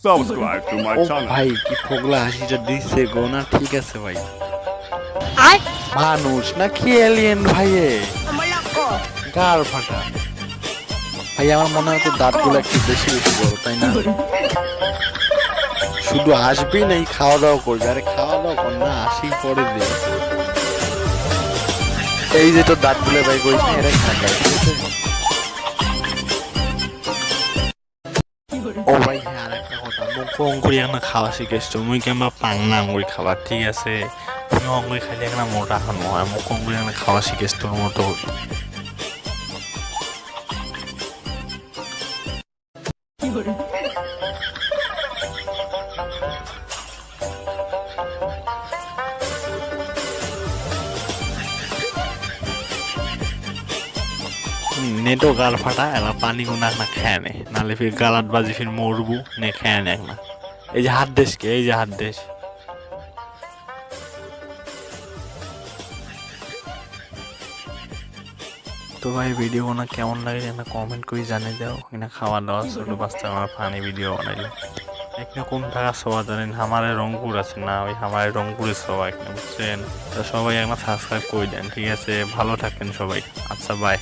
Subscribe to my O channel. ভাই কি পগলা হাসিটা দিচ্ছে গো না ঠিক আছে ভাই মানুষ নাকি এলিয়েন ভাইয়ে গাল ফাটা ভাই আমার মনে হয় তো দাঁতগুলো একটু বেশি বেশি বড় তাই না শুধু আসবি না খাওয়া দাওয়া করবি আরে খাওয়া দাওয়া কর না আসি পরে দে এই যে তোর দাঁতগুলো ভাই কইস না এরা খায় ঠিক আছে ও ভাই হ্যাঁ আর একটা কথা মুখ অঙ্কুরি না খাওয়া শিখেছ মুই কিংবা পাংনা আঙ্গুরি খাবার ঠিক আছে তুমি অঙ্গুরি খাইলে একটা মোটা খানো হয় মুখ অঙ্কুরি না খাওয়া শিখেছ তোর মতো नेटो गाल फाटा एला पानी को नाक ना खाए ने नाले फिर गालात बाजी फिर मोरबू ने खाए ने ना এই যে হাত দেশ কে এই যে হাত দেশ তো ভাই ভিডিও না কেমন লাগে না কমেন্ট করে জানিয়ে দাও কিনা খাওয়া দাওয়া ছোট বাচ্চা আমার ফানি ভিডিও বানাইলো একটা কোন টাকা সবাই জানেন আমারে রংপুর আছে না ওই আমারে রংপুরে সবাই বুঝছেন তো সবাই একটা সাবস্ক্রাইব করে দেন ঠিক আছে ভালো থাকেন সবাই আচ্ছা বাই